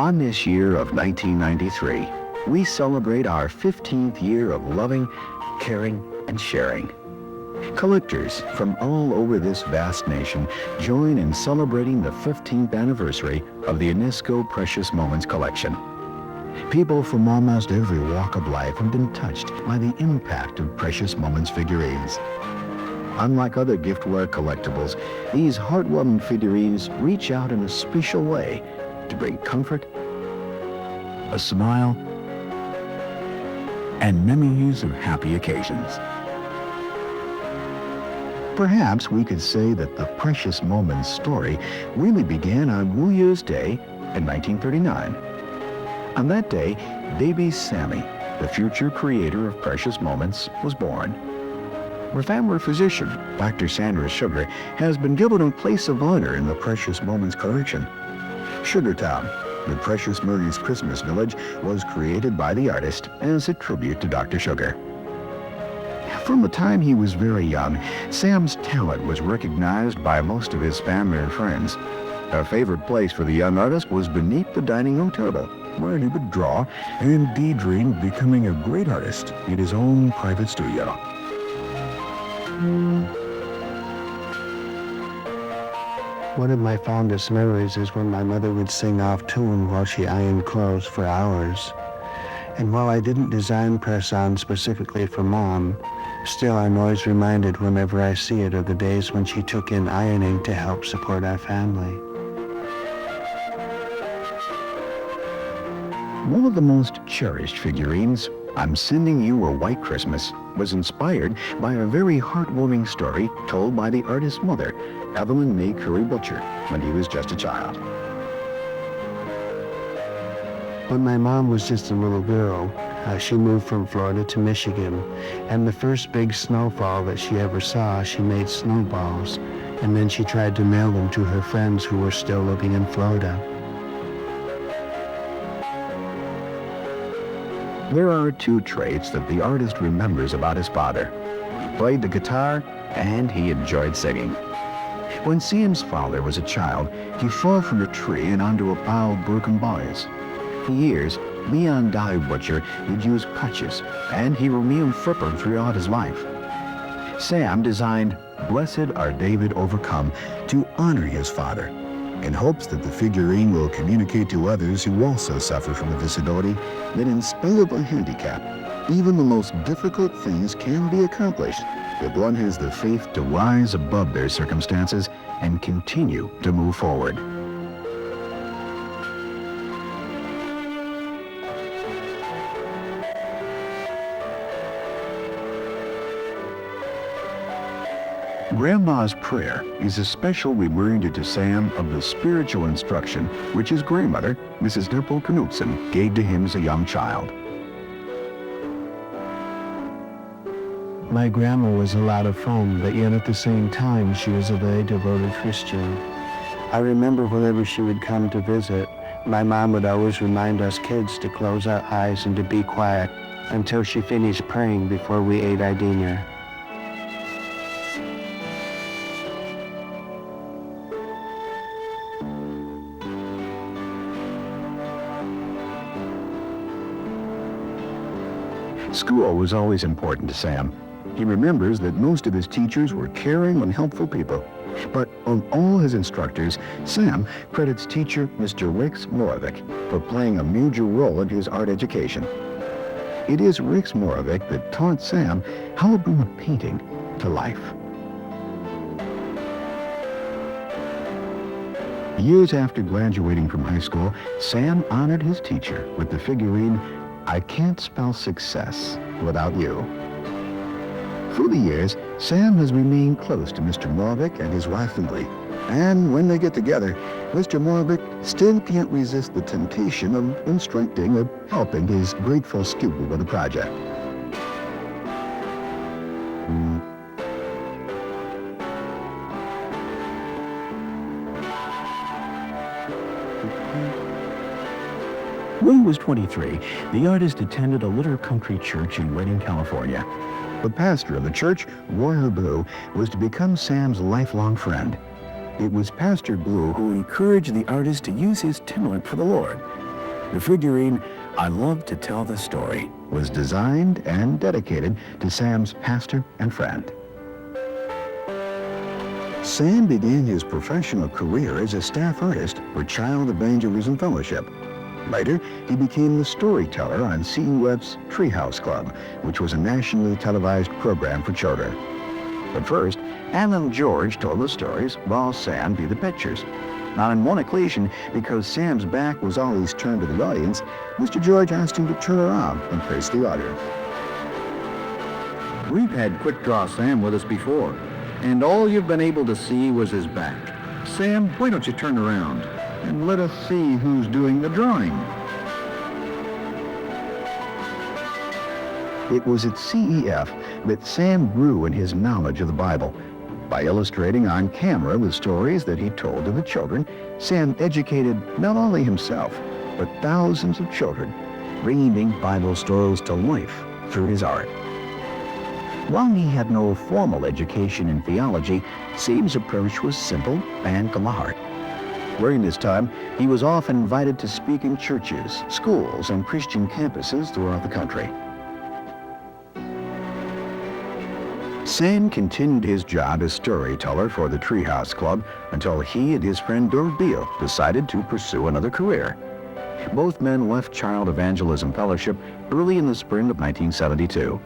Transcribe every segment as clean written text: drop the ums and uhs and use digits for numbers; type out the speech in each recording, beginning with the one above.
On this year of 1993, we celebrate our 15th year of loving, caring, and sharing. Collectors from all over this vast nation join in celebrating the 15th anniversary of the Enesco Precious Moments collection. People from almost every walk of life have been touched by the impact of Precious Moments figurines. Unlike other giftware collectibles, these heartwarming figurines reach out in a special way to bring comfort, a smile, and memories of happy occasions. Perhaps we could say that the Precious Moments story really began on New Year's Day in 1939. On that day, baby Sammy, the future creator of Precious Moments, was born. Our family physician, Dr. Sandra Sugar, has been given a place of honor in the Precious Moments collection. Sugartown, the Precious Murray's Christmas village, was created by the artist as a tribute to Dr. Sugar. From the time he was very young, Sam's talent was recognized by most of his family and friends. A favorite place for the young artist was beneath the dining room table, where he would draw and daydream of becoming a great artist in his own private studio. One of my fondest memories is when my mother would sing off tune while she ironed clothes for hours. And while I didn't design press-on specifically for Mom, still I'm always reminded whenever I see it of the days when she took in ironing to help support our family. One of the most cherished figurines, I'm Sending You a White Christmas, was inspired by a very heartwarming story told by the artist's mother, Evelyn May Curry Butcher, when he was just a child. When my mom was just a little girl, she moved from Florida to Michigan, and the first big snowfall that she ever saw, she made snowballs, and then she tried to mail them to her friends who were still living in Florida. There are two traits that the artist remembers about his father. He played the guitar, and he enjoyed singing. When Sam's father was a child, he fell from a tree and onto a pile of broken bodies. For years, Leon Dye Butcher would use crutches, and he remained crippled throughout his life. Sam designed Blessed Are David Overcome to honor his father, in hopes that the figurine will communicate to others who also suffer from a disability that in spite of a handicap, even the most difficult things can be accomplished if one has the faith to rise above their circumstances and continue to move forward. Grandma's Prayer is a special reminder to Sam of the spiritual instruction which his grandmother, Mrs. Dimple Knudsen, gave to him as a young child. My grandma was a lot of fun, but yet at the same time, she was a very devoted Christian. I remember whenever she would come to visit, my mom would always remind us kids to close our eyes and to be quiet until she finished praying before we ate our dinner. School was always important to Sam. He remembers that most of his teachers were caring and helpful people. But of all his instructors, Sam credits teacher Mr. Rix Moravec for playing a major role in his art education. It is Rix Moravec that taught Sam how to bring a painting to life. Years after graduating from high school, Sam honored his teacher with the figurine, I Can't Spell Success Without You. Through the years, Sam has remained close to Mr. Moravec and his wife Lily. And when they get together, Mr. Moravec still can't resist the temptation of instructing or helping his grateful student with a project. When he was 23, the artist attended a little country church in Redding, California. The pastor of the church, Royal Blue, was to become Sam's lifelong friend. It was Pastor Blue who encouraged the artist to use his talent for the Lord, The figurine, "I Love to Tell the Story," was designed and dedicated to Sam's pastor and friend. Sam began his professional career as a staff artist for Child Evangelism Fellowship. Later, he became the storyteller on C.E. Webb's Treehouse Club, which was a nationally televised program for children. But first, Alan George told the stories while Sam drew the pictures. Now, on one occasion, because Sam's back was always turned to the audience, Mr. George asked him to turn around and face the audience. "We've had Quick Draw Sam with us before, and all you've been able to see was his back. Sam, why don't you turn around and let us see who's doing the drawing?" It was at CEF that Sam grew in his knowledge of the Bible. By illustrating on camera the stories that he told to the children, Sam educated not only himself, but thousands of children, bringing Bible stories to life through his art. While he had no formal education in theology, Sam's approach was simple and from the heart. During this time, he was often invited to speak in churches, schools, and Christian campuses throughout the country. Sam continued his job as storyteller for the Treehouse Club until he and his friend Dor Beale decided to pursue another career. Both men left Child Evangelism Fellowship early in the spring of 1972.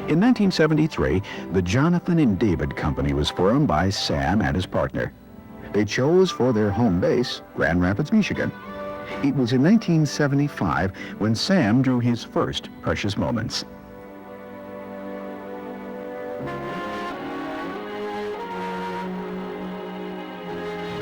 In 1973, the Jonathan and David Company was formed by Sam and his partner. They chose for their home base Grand Rapids, Michigan. It was in 1975 when Sam drew his first Precious Moments.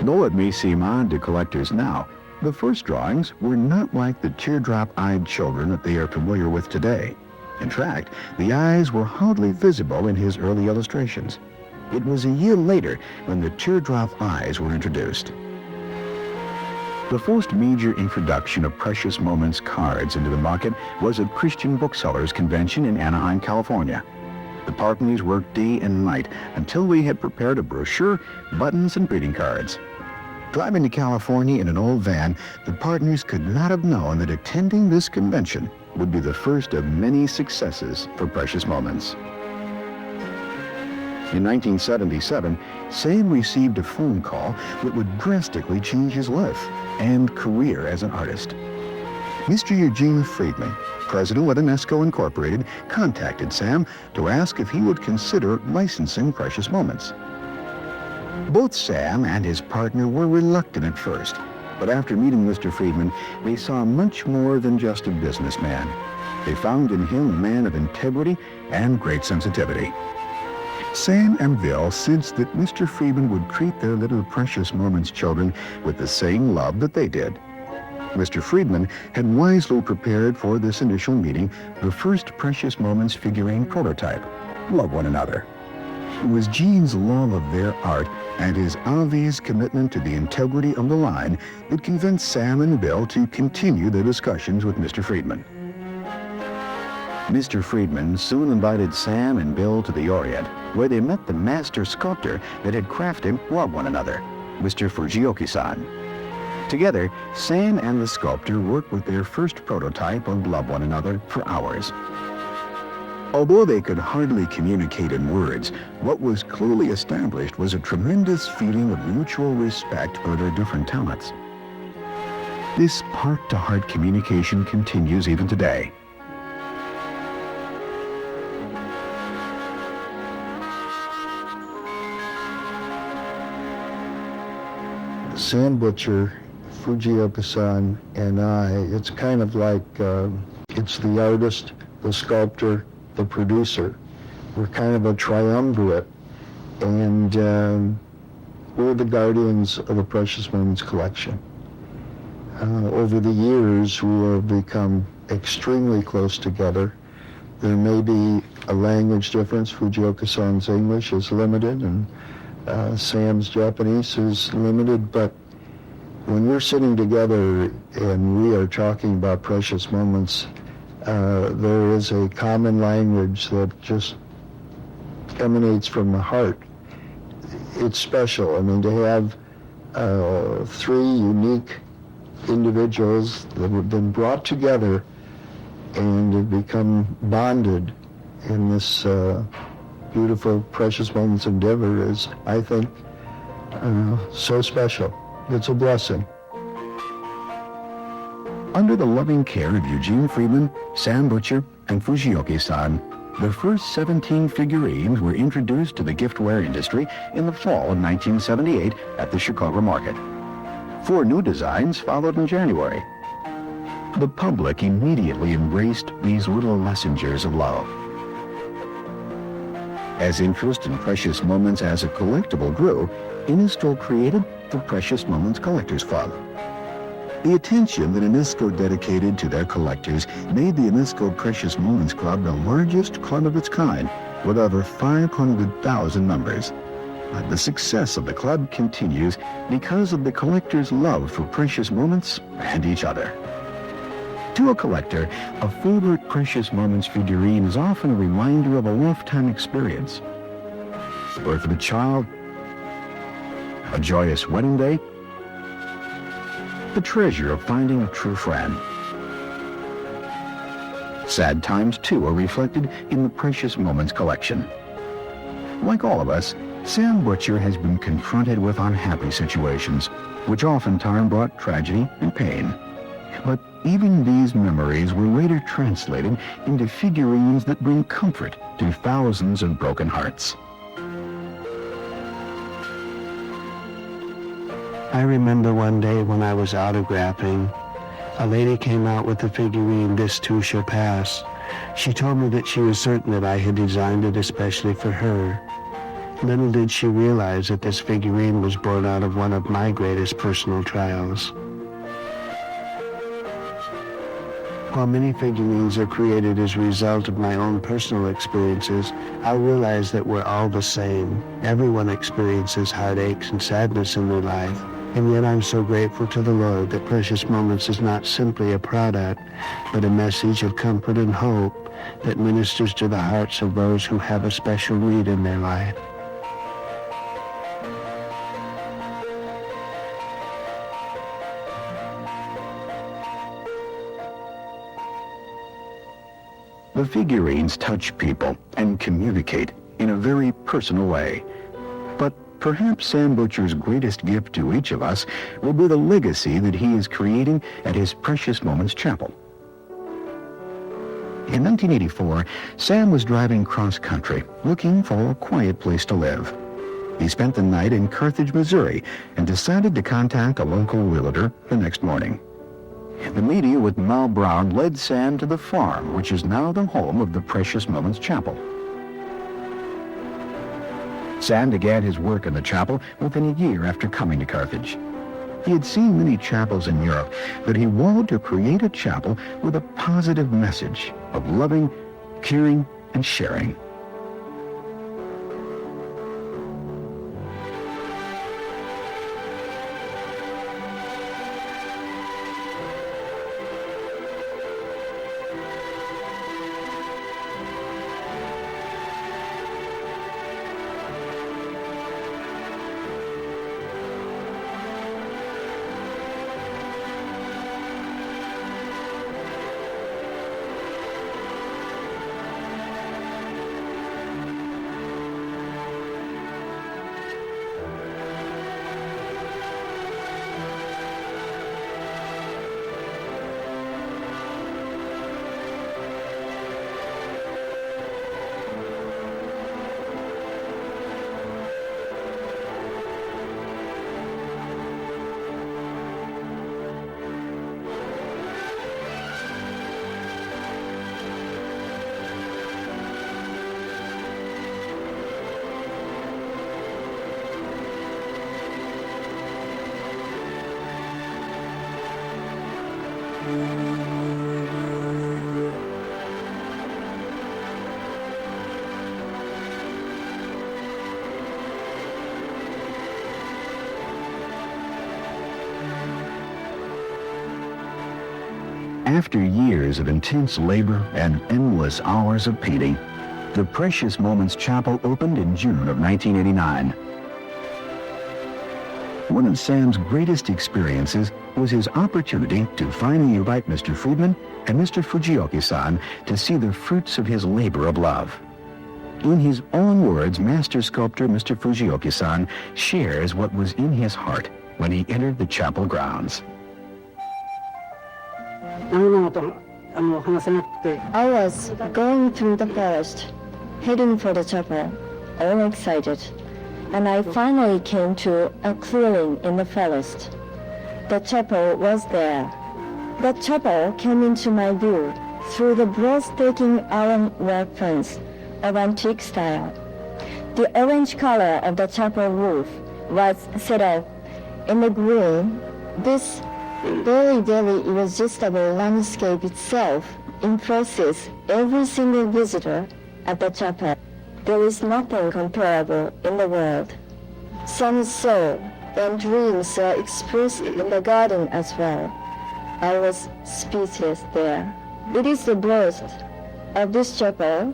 Though it may seem odd to collectors now, the first drawings were not like the teardrop-eyed children that they are familiar with today. In fact, the eyes were hardly visible in his early illustrations. It was a year later when the teardrop eyes were introduced. The first major introduction of Precious Moments cards into the market was at Christian Booksellers Convention in Anaheim, California. The partners worked day and night until we had prepared a brochure, buttons, and greeting cards. Driving to California in an old van, the partners could not have known that attending this convention would be the first of many successes for Precious Moments. In 1977, Sam received a phone call that would drastically change his life and career as an artist. Mr. Eugene Friedman, president of Enesco Incorporated, contacted Sam to ask if he would consider licensing Precious Moments. Both Sam and his partner were reluctant at first, but after meeting Mr. Friedman, they saw much more than just a businessman. They found in him a man of integrity and great sensitivity. Sam and Bill sensed that Mr. Friedman would treat their little Precious Moments children with the same love that they did. Mr. Friedman had wisely prepared for this initial meeting the first Precious Moments figurine prototype, Love One Another. It was Gene's love of their art and his obvious commitment to the integrity of the line that convinced Sam and Bill to continue their discussions with Mr. Friedman. Mr. Friedman soon invited Sam and Bill to the Orient, where they met the master sculptor that had crafted Love One Another, Mr. Fujioka-san. Together, Sam and the sculptor worked with their first prototype of Love One Another for hours. Although they could hardly communicate in words, what was clearly established was a tremendous feeling of mutual respect for their different talents. This heart-to-heart communication continues even today. Sam Butcher, Fujioka-san, and I, it's kind of like it's the artist, the sculptor, the producer. We're kind of a triumvirate, and we're the guardians of the Precious Moments collection. Over the years, we have become extremely close together. There may be a language difference. Fujioka-san's English is limited, and Sam's Japanese is limited, but when we're sitting together and we are talking about Precious Moments, there is a common language that just emanates from the heart. It's special. I mean, to have three unique individuals that have been brought together and have become bonded in this beautiful Precious Moments endeavor is, I think, so special. It's a blessing. Under the loving care of Eugene Friedman, Sam Butcher, and Fujioka-san, the first 17 figurines were introduced to the giftware industry in the fall of 1978 at the Chicago market. 4 new designs followed in January. The public immediately embraced these little messengers of love. As interest in Precious Moments as a collectible grew, Enesco created the Precious Moments Collectors Club. The attention that Enesco dedicated to their collectors made the Enesco Precious Moments Club the largest club of its kind, with over 500,000 members. But the success of the club continues because of the collectors' love for precious moments and each other. To a collector, a favorite Precious Moments figurine is often a reminder of a lifetime experience. The birth of a child, a joyous wedding day, the treasure of finding a true friend. Sad times, too, are reflected in the Precious Moments collection. Like all of us, Sam Butcher has been confronted with unhappy situations, which oftentimes brought tragedy and pain. But even these memories were later translated into figurines that bring comfort to thousands of broken hearts. I remember one day when I was autographing, a lady came out with the figurine, "This Too Shall Pass." She told me that she was certain that I had designed it especially for her. Little did she realize that this figurine was born out of one of my greatest personal trials. While many figurines are created as a result of my own personal experiences, I realize that we're all the same. Everyone experiences heartaches and sadness in their life. And yet I'm so grateful to the Lord that Precious Moments is not simply a product, but a message of comfort and hope that ministers to the hearts of those who have a special need in their life. The figurines touch people and communicate in a very personal way. But perhaps Sam Butcher's greatest gift to each of us will be the legacy that he is creating at his Precious Moments Chapel. In 1984, Sam was driving cross-country, looking for a quiet place to live. He spent the night in Carthage, Missouri, and decided to contact a local realtor the next morning. The meeting with Mal Brown led Sam to the farm, which is now the home of the Precious Moments Chapel. Sam began his work in the chapel within a year after coming to Carthage. He had seen many chapels in Europe, but he wanted to create a chapel with a positive message of loving, caring, and sharing. After years of intense labor and endless hours of painting, the Precious Moments Chapel opened in June of 1989. One of Sam's greatest experiences was his opportunity to finally invite Mr. Friedman and Mr. Fujioka-san to see the fruits of his labor of love. In his own words, master sculptor Mr. Fujioka-san shares what was in his heart when he entered the chapel grounds. I was going through the forest, heading for the chapel, all excited, and I finally came to a clearing in the forest. The chapel was there. The chapel came into my view through the broad-staking ironwork fence of antique style. The orange color of the chapel roof was set up in the green. This very irresistible landscape itself impresses every single visitor at the chapel. There is nothing comparable in the world. Some soul and dreams are expressed in the garden as well. I was speechless there. It is the birth of this chapel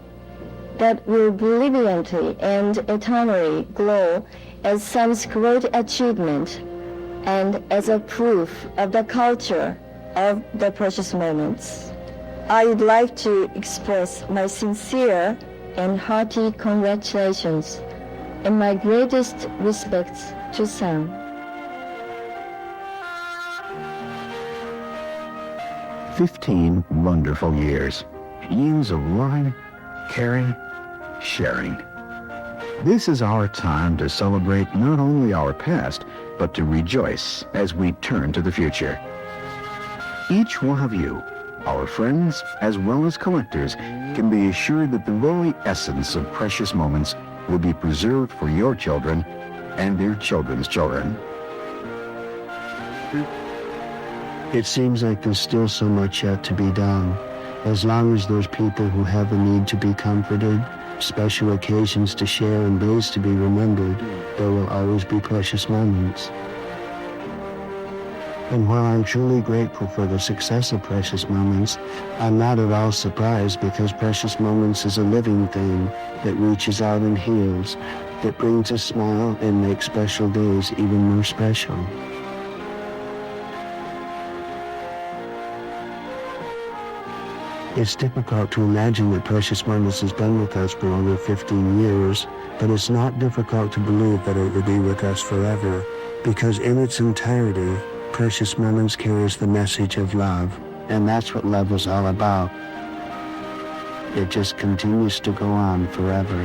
that will brilliantly and eternally glow as Sam's great achievement and as a proof of the culture of the precious moments. I would like to express my sincere and hearty congratulations and my greatest respects to Sam. "15 wonderful years of loving, caring, sharing. This is our time to celebrate not only our past, but to rejoice as we turn to the future. Each one of you, our friends as well as collectors, can be assured that the very essence of precious moments will be preserved for your children and their children's children." It seems like there's still so much yet to be done. As long as there's people who have a need to be comforted, special occasions to share, and days to be remembered, there will always be precious moments. And while I'm truly grateful for the success of Precious Moments, I'm not at all surprised, because Precious Moments is a living thing that reaches out and heals, that brings a smile and makes special days even more special. It's difficult to imagine that Precious Moments has been with us for over 15 years, but it's not difficult to believe that it will be with us forever, because in its entirety, Precious Moments carries the message of love, and that's what love is all about. It just continues to go on forever.